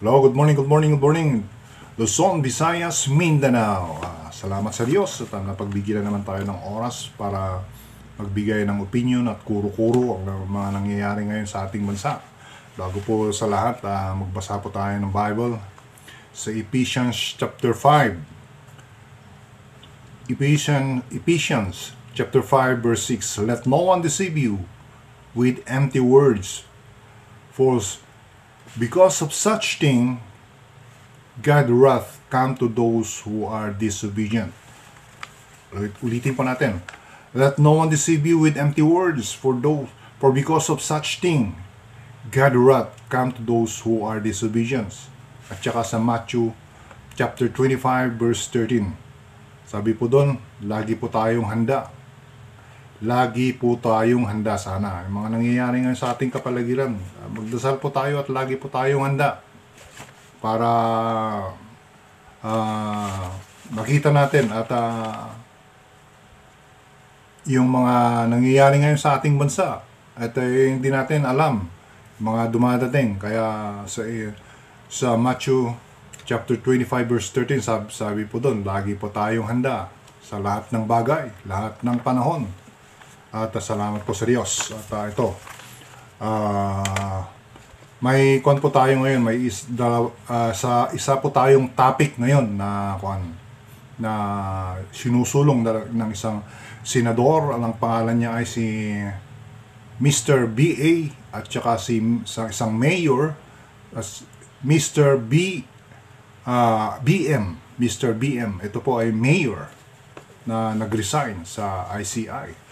Hello, good morning, good morning, good morning. Luzon, Visayas, Mindanao. Salamat sa Diyos at napagbigyan na naman tayo ng oras para magbigay ng opinion at kuro-kuro ang mga nangyayari ngayon sa ating bansa. Bago po sa lahat, magbasa po tayo ng Bible sa Ephesians chapter 5. Ephesians chapter 5 verse 6. Let no one deceive you with empty words, for because of such thing, God's wrath come to those who are disobedient. Ulitin po natin. Let no one deceive you with empty words, for because of such thing, God's wrath come to those who are disobedient. At saka sa Matthew chapter 25 verse 13. Sabi po doon, lagi po tayong handa. Lagi po tayong handa sana. Yung mga nangyayari ngayon sa ating kapaligiran, magdasal po tayo at lagi po tayong handa para makita natin at yung mga nangyayari ngayon sa ating bansa at hindi natin alam mga dumadating. Kaya sa Matthew chapter 25 verse 13 sabi po doon, lagi po tayong handa sa lahat ng bagay, lahat ng panahon. At salamat po sa Diyos. At ito, may kwan po tayo ngayon, sa isa po tayong topic ngayon na sinusulong ng isang senador. Ang pangalan niya ay si Mr. B.A. at saka sa isang mayor, Mr. B.M. Mr. B.M. Ito po ay mayor na nag-resign sa ICI.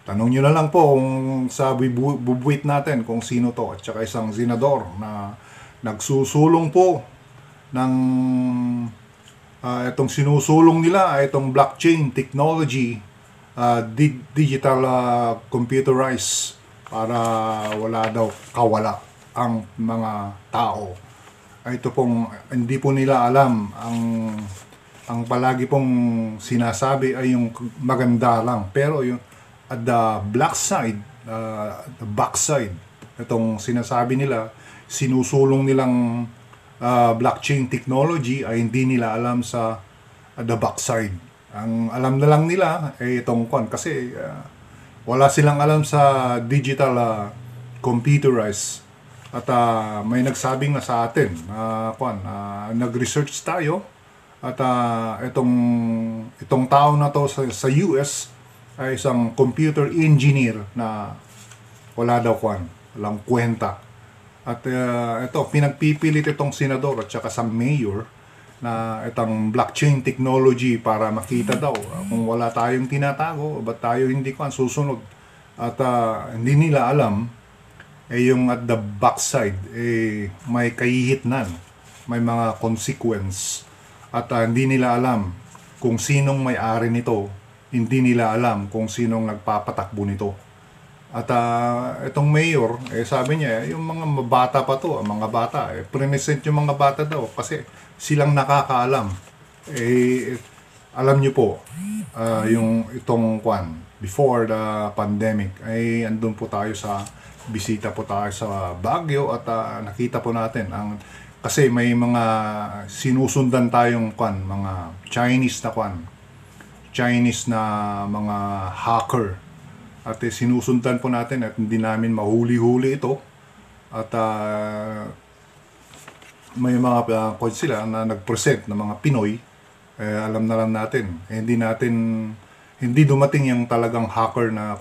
Tanong nyo na lang po kung sa bubuit natin kung sino to. At saka isang senador na nagsusulong po ng itong sinusulong nila ay itong blockchain technology, digital computerized, para wala daw kawala ang mga tao. Ito pong hindi po nila alam, ang palagi pong sinasabi ay yung maganda lang, pero yung at the black side, the backside, itong sinasabi nila, sinusulong nilang blockchain technology ay hindi nila alam sa the backside. Ang alam na lang nila ay itong kasi wala silang alam sa digital computerized. At may nagsabing na sa atin, nag-research tayo at itong tao na to sa US ay isang computer engineer na wala daw walang kwenta. At ito, pinagpipilit itong senador at saka sa mayor na itong blockchain technology para makita daw kung wala tayong tinatago, ba't tayo hindi susunod. At hindi nila alam yung at the backside may kahihitnan, may mga consequence. At hindi nila alam kung sinong may-ari nito. Hindi nila alam kung sinong nagpapatakbo nito. At itong mayor, sabi niya, yung mga bata pa to, mga bata, present yung mga bata daw kasi silang nakakaalam. Alam niyo po, yung itong before the pandemic, andun po tayo bisita po tayo sa Baguio at nakita po natin kasi may mga sinusundan tayong mga Chinese na mga hacker at sinusundan po natin at hindi namin mahuli-huli ito at may mga sila na nag-present na mga Pinoy, alam na lang natin, hindi dumating yung talagang hacker na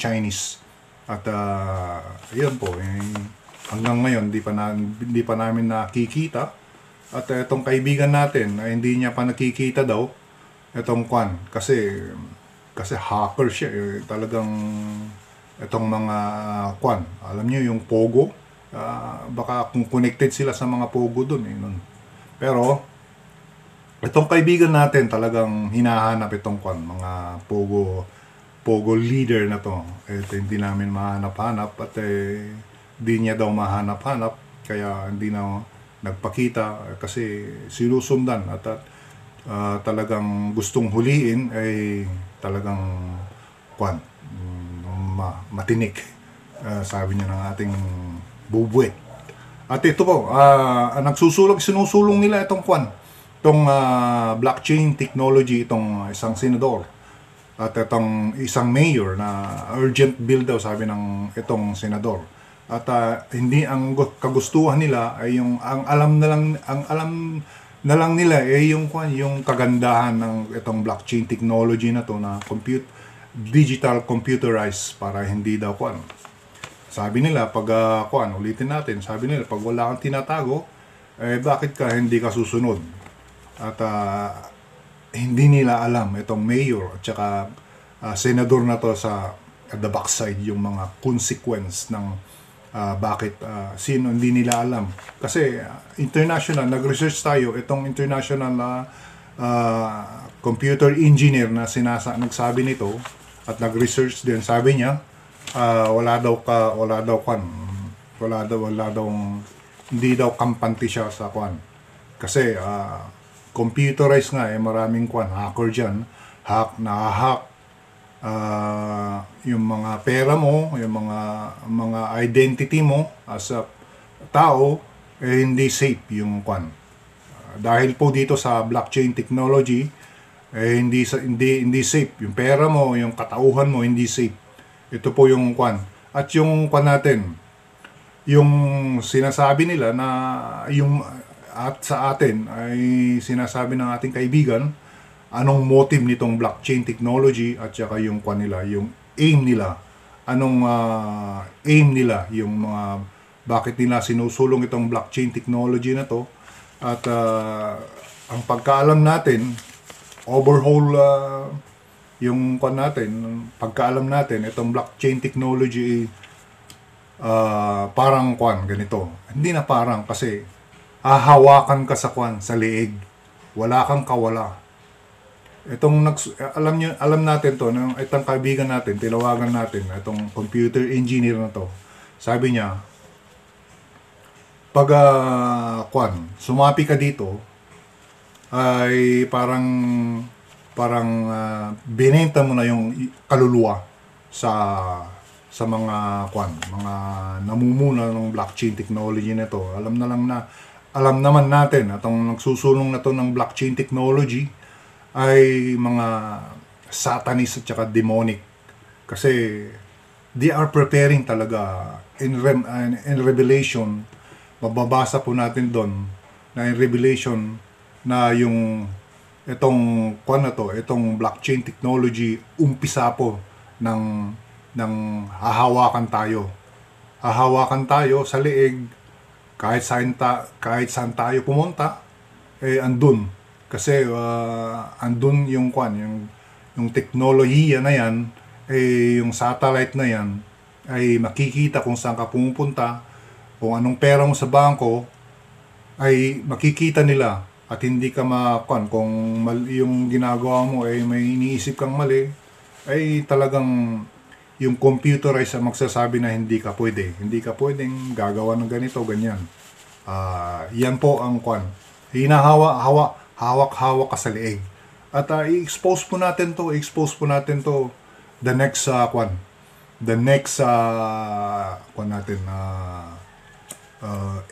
Chinese at yun po hanggang ngayon hindi pa namin nakikita at itong kaibigan natin hindi niya pa nakikita daw itong kasi hacker siya talagang itong mga alam niyo yung Pogo, baka kung connected sila sa mga Pogo doon pero itong kaibigan natin talagang hinahanap itong mga Pogo leader na to. Hindi namin mahanap-hanap at di niya daw mahanap-hanap kaya hindi na nagpakita kasi sinusundan at talagang gustong huliin ay talagang matinik, sabi niya ng ating bubuit. At ito po, sinusulong nila itong blockchain technology, itong isang senador at itong isang mayor na urgent bill daw, sabi ng itong senador. At hindi ang kagustuhan nila ay ang alam na lang nila ay yung kagandahan ng itong blockchain technology na to na digital computerized, para hindi daw sabi nila pag ulitin natin, sabi nila pag wala kang tinatago, bakit hindi ka susunod? At hindi nila alam itong mayor at saka senador na to sa at the backside yung mga consequence ng bakit sino, hindi nila alam. Kasi international, nag-research tayo, itong international computer engineer na nagsabi nito at nag-research din, sabi niya wala daw hindi daw kampante siya sa kasi computerized nga, maraming hacker diyan, hack yung mga pera mo, yung mga identity mo as a tao, hindi safe yung dahil po dito sa blockchain technology, hindi safe yung pera mo, yung katauhan mo, hindi safe. Ito po yung at yung natin, yung sinasabi nila na at sa atin ay sinasabi ng ating kaibigan anong motive nitong blockchain technology at saka yung nila, yung aim nila, anong aim nila, yung mga bakit nila sinusulong itong blockchain technology na to. At ang pagkaalam natin, overhaul yung pagkaalam natin, itong blockchain technology parang ganito. Hindi na parang, kasi hahawakan ka sa leeg. Wala kang kawala. Alam natin to, itong kaibigan natin, tilawagan natin, itong computer engineer na to. Sabi niya, pag sumapi ka dito, ay parang binenta mo na yung kaluluwa sa mga mga namumuna ng blockchain technology na to. Alam naman natin atong nagsusulong na to ng blockchain technology ay mga satanist at saka demonic, kasi they are preparing talaga in Revelation. Mababasa po natin doon na in Revelation na yung itong itong blockchain technology, umpisa po ng hahawakan tayo sa leeg, kahit saan tayo pumunta, andun, kasi andun yung teknolohiya na yan, yung satellite na yan ay makikita kung saan ka pumupunta, kung anong pera mo sa bangko ay makikita nila. At hindi ka kung yung ginagawa mo ay may iniisip kang mali, ay talagang yung computerized ang magsasabi na hindi ka pwedeng gagawa ng ganito, ganyan. Yan po ang hawak-hawak ka sa leeg. At i-expose po natin to the next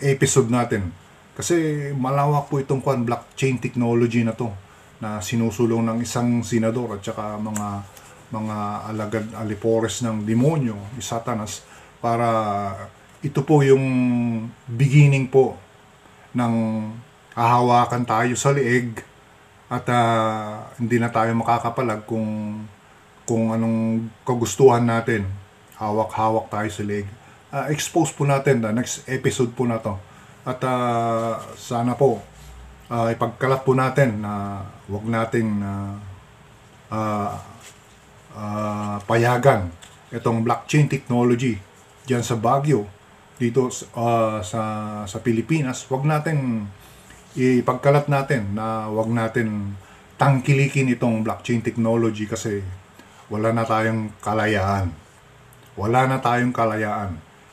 episode natin. Kasi malawak po itong blockchain technology na to, na sinusulong ng isang senador at saka mga alagad alipores ng demonyo, ni Satanas, para ito po yung beginning po ng hahawakan tayo sa leeg at hindi na tayo makakapalag kung anong kagustuhan natin. Hawak-hawak tayo sa leeg. Expose po natin the next episode po na to. At sana po ipagkalat po natin na wag nating payagan itong blockchain technology diyan sa Baguio, dito sa Pilipinas. Wag natin ipagkalat natin na wag natin tangkilikin itong blockchain technology, kasi wala na tayong kalayaan.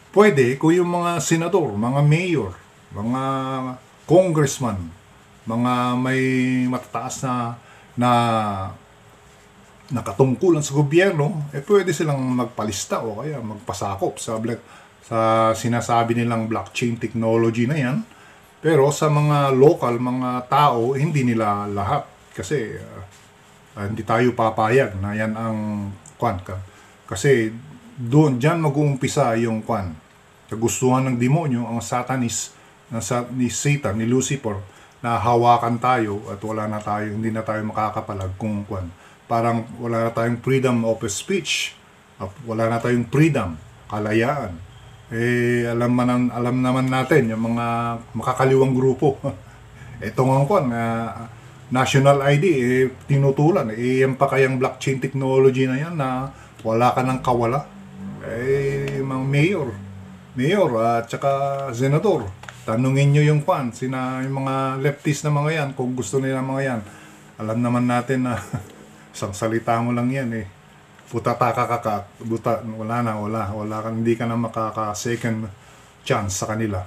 Pwede kung yung mga senador, mga mayor, mga congressman, mga may matataas na nakatungkulan sa gobyerno, pwede silang magpalista o kaya magpasakop sa sa sinasabi nilang blockchain technology na yan. Pero sa mga local, mga tao, hindi nila lahat. Kasi hindi tayo papayag na yan ang kwan ka. Kasi doon, dyan mag-uumpisa yung kwan. Kagustuhan ng demonyo, ang satanis, ni Satan, ni Lucifer, na hawakan tayo at wala na tayo, hindi na tayo makakapalag kung kwan. Parang wala na tayong freedom of speech, at wala na tayong freedom, kalayaan. Alam naman natin yung mga makakaliwang grupo. Ito nga kwan, national ID, tinutulan. Yan pa kayang blockchain technology na yan na wala ka ng kawala. Mga mayor at saka senador, tanungin nyo yung kwan, yung mga leftist na mga yan, kung gusto nila mga yan. Alam naman natin na isang salita mo lang yan putata ka, wala ka, hindi ka na makaka second chance sa kanila.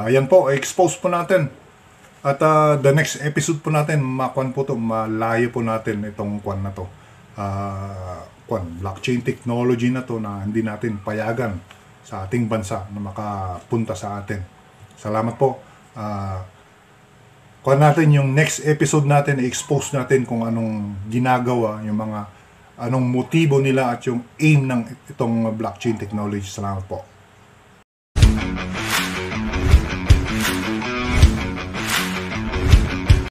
Yan po, expose po natin. At the next episode po natin, malayo po natin itong kwan na to. Blockchain technology na to na hindi natin payagan sa ating bansa na makapunta sa atin. Salamat po. Natin yung next episode natin, i-expose natin kung anong ginagawa, yung mga anong motibo nila at yung aim ng itong blockchain technology. Salamat po.